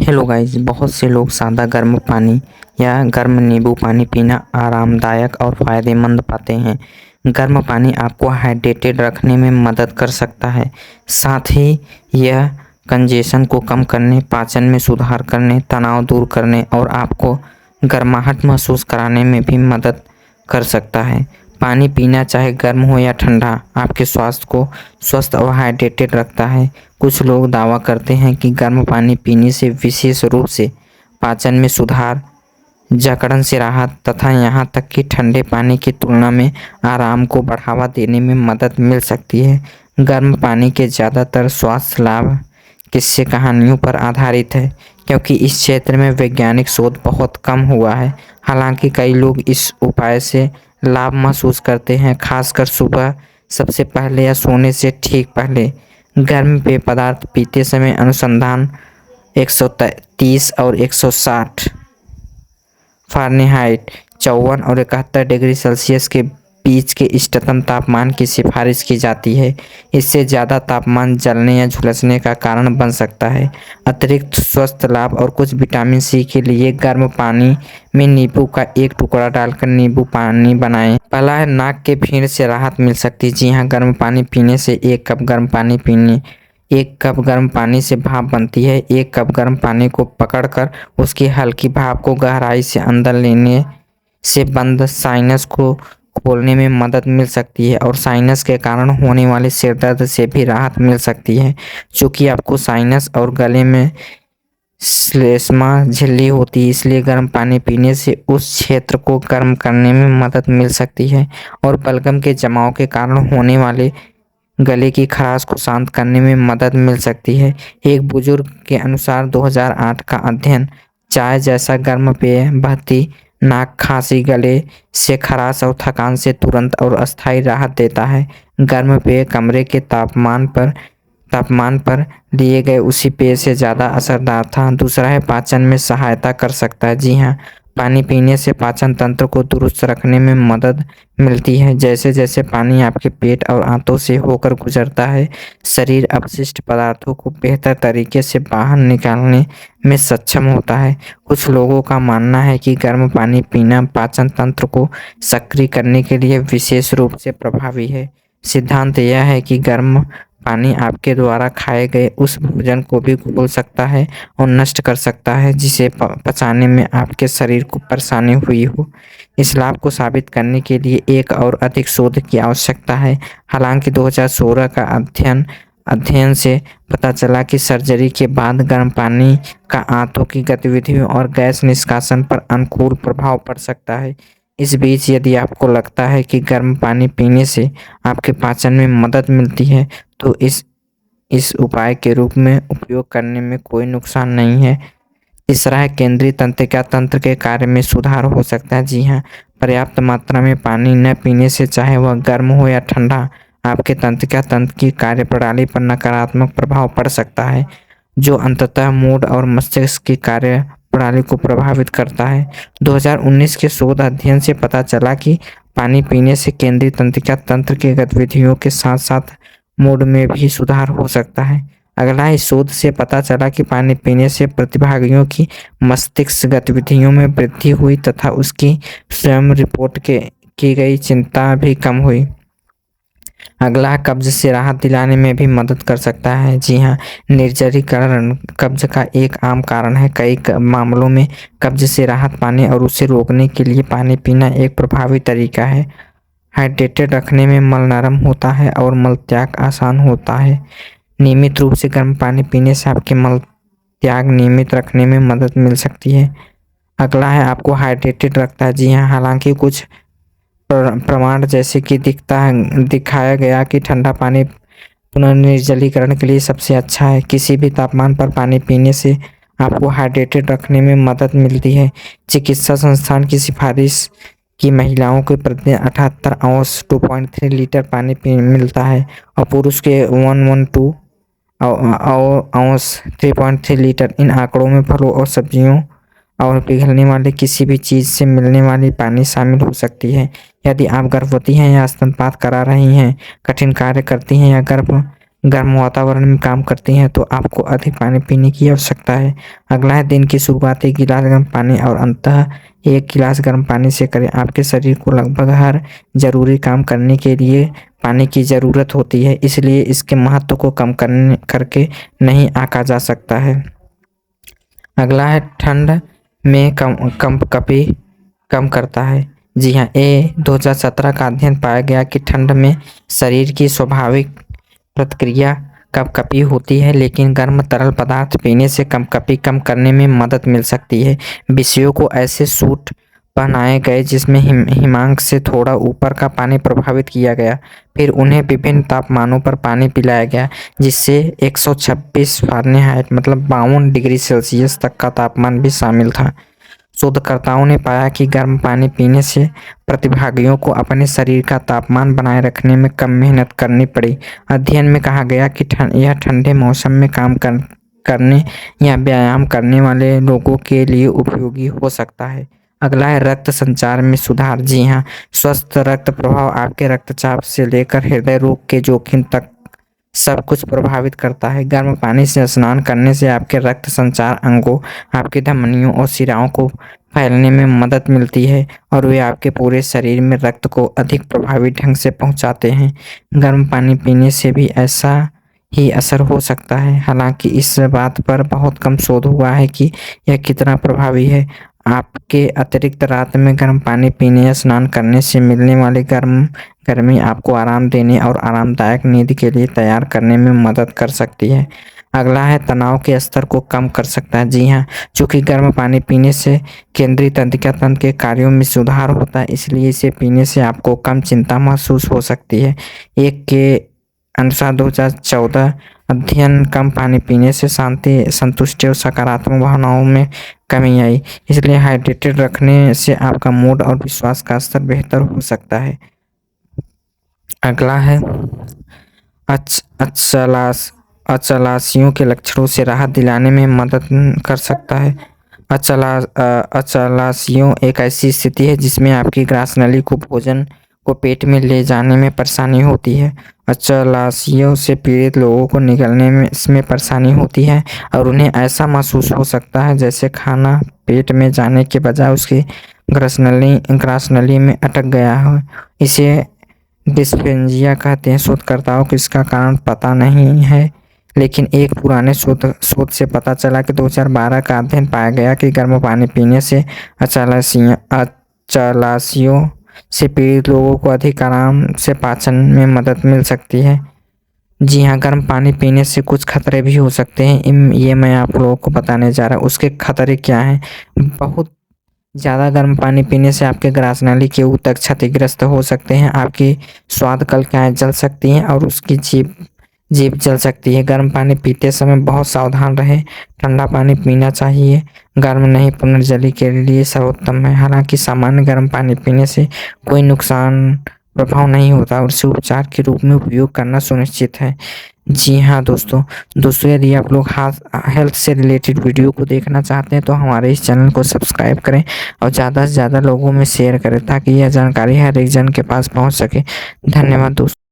Hello guys, बहुत से लोग सादा गर्म पानी या गर्म नींबू पानी पीना आरामदायक और फ़ायदेमंद पाते हैं। गर्म पानी आपको हाइड्रेटेड रखने में मदद कर सकता है, साथ ही यह कंजेशन को कम करने, पाचन में सुधार करने, तनाव दूर करने और आपको गर्माहट महसूस कराने में भी मदद कर सकता है। पानी पीना चाहे गर्म हो या ठंडा, आपके स्वास्थ्य को स्वस्थ और हाइड्रेटेड रखता है। कुछ लोग दावा करते हैं कि गर्म पानी पीने से विशेष रूप से पाचन में सुधार, जकड़न से राहत तथा यहाँ तक कि ठंडे पानी की तुलना में आराम को बढ़ावा देने में मदद मिल सकती है। गर्म पानी के ज़्यादातर स्वास्थ्य लाभ किस्से कहानियों पर आधारित है, क्योंकि इस क्षेत्र में वैज्ञानिक शोध बहुत कम हुआ है। हालांकि कई लोग इस उपाय से लाभ महसूस करते हैं, खासकर सुबह सबसे पहले या सोने से ठीक पहले। गर्म पेय पदार्थ पीते समय अनुसंधान 130 और 160 फ़ारेनहाइट 54 और 71 डिग्री सेल्सियस के बीच के इष्टतम तापमान की सिफारिश की जाती है। इससे ज़्यादा तापमान जलने या झुलसने का कारण बन सकता है। अतिरिक्त स्वास्थ्य लाभ और कुछ विटामिन सी के लिए गर्म पानी में नींबू का एक टुकड़ा डालकर नींबू पानी बनाएं। पहला है, नाक के भीड़ से राहत मिल सकती है। जी हाँ, गर्म पानी पीने से 1 कप गर्म पानी से भाप बनती है। 1 कप गर्म पानी को पकड़कर उसकी हल्की भाप को गहराई से अंदर लेने से बंद साइनस को खोलने में मदद मिल सकती है और साइनस के कारण होने वाले सिर दर्द से भी राहत मिल सकती है। चूँकि आपको साइनस और गले में श्लेष्मा झिल्ली होती है, इसलिए गर्म पानी पीने से उस क्षेत्र को गर्म करने में मदद मिल सकती है और बलगम के जमाव के कारण होने वाले गले की खराश को शांत करने में मदद मिल सकती है। एक बुजुर्ग के अनुसार 2008 का अध्ययन चाय जैसा गर्म पेय बहती नाक, खांसी, गले से खराश और थकान से तुरंत और अस्थायी राहत देता है। गर्म पेय कमरे के तापमान पर लिए गए उसी पेय से ज़्यादा असरदार था। दूसरा है, पाचन में सहायता कर सकता है। जी हाँ, पानी पीने से पाचन तंत्र को दुरुस्त रखने में मदद मिलती है। जैसे जैसे पानी आपके पेट और आंतों से होकर गुजरता है, शरीर अपशिष्ट पदार्थों को बेहतर तरीके से बाहर निकालने में सक्षम होता है। कुछ लोगों का मानना है कि गर्म पानी पीना पाचन तंत्र को सक्रिय करने के लिए विशेष रूप से प्रभावी है। सिद्धांत यह है कि गर्म पानी आपके द्वारा खाए गए उस भोजन को भी घोल सकता है और नष्ट कर सकता है जिसे पचाने में आपके शरीर को परेशानी हुई हो। इस लाभ को साबित करने के लिए एक और अधिक शोध की आवश्यकता है। हालांकि 2016 का अध्ययन से पता चला कि सर्जरी के बाद गर्म पानी का आंतों की गतिविधियों और गैस निष्कासन पर अनुकूल प्रभाव पड़ सकता है। इस बीच यदि आपको लगता है कि गर्म पानी पीने से आपके पाचन में मदद मिलती है, तो इस उपाय के रूप में उपयोग करने में कोई नुकसान नहीं है। तीसरा है, केंद्रीय तंत्रिका तंत्र के कार्य में सुधार हो सकता है। जी हाँ, पर्याप्त मात्रा में पानी न पीने से, चाहे वह गर्म हो या ठंडा, आपके तंत्रिका तंत्र की कार्यप्रणाली पर नकारात्मक प्रभाव पड़ सकता है, जो अंततः मूड और मस्तिष्क की कार्यप्रणाली को प्रभावित करता है। 2019 के शोध अध्ययन से पता चला कि पानी पीने से केंद्रीय तंत्रिका तंत्र की गतिविधियों के साथ साथ मूड में भी सुधार हो सकता है। अगला, इस शोध से पता चला कि पानी पीने से प्रतिभागियों की मस्तिष्क गतिविधियों में वृद्धि हुई तथा उसकी स्वयं रिपोर्ट की गई चिंता भी कम हुई। अगला, कब्ज से राहत दिलाने में भी मदद कर सकता है। जी हाँ, निर्जलीकरण कब्ज का एक आम कारण है। कई मामलों में कब्ज से राहत पाने और उसे रोकने के लिए पानी पीना एक प्रभावी तरीका है। हाइड्रेटेड रखने में मल नरम होता है और मल त्याग आसान होता है। नियमित रूप से गर्म पानी पीने से आपके मल त्याग नियमित रखने में मदद मिल सकती है। अगला है, आपको हाइड्रेटेड रखता है। जी हाँ, हालांकि कुछ प्रमाण जैसे कि दिखाया गया कि ठंडा पानी पुनर्निर्जलीकरण के लिए सबसे अच्छा है। किसी भी तापमान पर पानी पीने से आपको हाइड्रेटेड रखने में मदद मिलती है। चिकित्सा संस्थान की सिफारिश की महिलाओं के प्रति 78 औंस 2.3 लीटर पानी मिलता है और पुरुष के 112 औंस 3.3 लीटर। इन आंकड़ों में फलों और सब्जियों और पिघलने वाले किसी भी चीज़ से मिलने वाली पानी शामिल हो सकती है। यदि आप गर्भवती हैं या स्तनपान करा रही हैं, कठिन कार्य करती हैं या गर्भ गर्म वातावरण में काम करती हैं तो आपको अधिक पानी पीने की आवश्यकता है। अगला है दिन की शुरुआत 1 गिलास गर्म पानी और अंततः 1 गिलास गर्म पानी से करें। आपके शरीर को लगभग हर जरूरी काम करने के लिए पानी की ज़रूरत होती है, इसलिए इसके महत्व को कम करके नहीं आंका जा सकता है। अगला है ठंड में कंपकपी कम करता है। जी हाँ, 2017 का अध्ययन पाया गया कि ठंड में शरीर की स्वाभाविक प्रतिक्रिया कंपकपी होती है, लेकिन गर्म तरल पदार्थ पीने से कंपकपी कम करने में मदद मिल सकती है। विषयों को ऐसे सूट पहनाए गए जिसमें हिमांक से थोड़ा ऊपर का पानी प्रभावित किया गया, फिर उन्हें विभिन्न तापमानों पर पानी पिलाया गया, जिससे 126 फ़ारेनहाइट मतलब 52 डिग्री सेल्सियस तक का तापमान भी शामिल था। शोधकर्ताओं ने पाया कि गर्म पानी पीने से प्रतिभागियों को अपने शरीर का तापमान बनाए रखने में कम मेहनत करनी पड़ी। अध्ययन में कहा गया कि यह ठंडे मौसम में काम करने या व्यायाम करने वाले लोगों के लिए उपयोगी हो सकता है। अगला है रक्त संचार में सुधार। जी हाँ, स्वस्थ रक्त प्रवाह आपके रक्तचाप से लेकर हृदय रोग के जोखिम तक सब कुछ प्रभावित करता है। गर्म पानी से स्नान करने से आपके रक्त संचार अंगों, आपकी धमनियों और शिराओं को फैलने में मदद मिलती है और वे आपके पूरे शरीर में रक्त को अधिक प्रभावी ढंग से पहुंचाते हैं। गर्म पानी पीने से भी ऐसा ही असर हो सकता है। हालांकि इस बात पर बहुत कम शोध हुआ है कि यह कितना प्रभावी है। आपके अतिरिक्त रात में गर्म पानी पीने या स्नान करने से मिलने वाली गर्मी आपको आराम देने और आरामदायक नींद के लिए तैयार करने में मदद कर सकती है। अगला है तनाव के स्तर को कम कर सकता है। जी हाँ, चूँकि गर्म पानी पीने से केंद्रीय तंत्रिका तंत्र के कार्यों में सुधार होता है, इसलिए इसे पीने से आपको कम चिंता महसूस हो सकती है। एक के अनुसार 2014 अध्ययन कम पानी पीने से शांति, संतुष्टि और सकारात्मक भावनाओं में कमी आई। इसलिए हाइड्रेटेड रखने से आपका मूड और विश्वास का स्तर बेहतर हो सकता है। अगला है अचलासियों के लक्षणों से राहत दिलाने में मदद कर सकता है। अचलासियों एक ऐसी स्थिति है जिसमें आपकी ग्रास नली को भोजन को पेट में ले जाने में परेशानी होती है। अचलासियों से पीड़ित लोगों को निकलने में इसमें परेशानी होती है और उन्हें ऐसा महसूस हो सकता है जैसे खाना पेट में जाने के बजाय उसकी ग्रास नली में अटक गया हो। इसे डिस्पेंजिया कहते हैं। शोधकर्ताओं को इसका कारण पता नहीं है, लेकिन एक पुराने शोध से पता चला कि 2012 का अध्ययन पाया गया कि गर्म पानी पीने से अचलासियों से पीड़ित लोगों को अधिक आराम से पाचन में मदद मिल सकती है। जी हाँ, गर्म पानी पीने से कुछ खतरे भी हो सकते हैं, ये मैं आप लोगों को बताने जा रहा हूँ। उसके खतरे क्या हैं? बहुत ज़्यादा गर्म पानी पीने से आपके ग्रास नली के ऊतक क्षतिग्रस्त हो सकते हैं, आपकी स्वाद कलिकाएं जल सकती हैं और उसकी जीभ जल सकती है। गर्म पानी पीते समय बहुत सावधान रहें। ठंडा पानी पीना चाहिए, गर्म नहीं पुनर्जली के लिए सर्वोत्तम है। हालांकि सामान्य गर्म पानी पीने से कोई नुकसान प्रभाव नहीं होता और उसे उपचार के रूप में उपयोग करना सुनिश्चित है। जी हाँ दोस्तों, यदि आप लोग हेल्थ से रिलेटेड वीडियो को देखना चाहते हैं तो हमारे इस चैनल को सब्सक्राइब करें और ज़्यादा से ज़्यादा लोगों में शेयर करें ताकि यह जानकारी हर एक जन के पास पहुंच सके। धन्यवाद दोस्तों।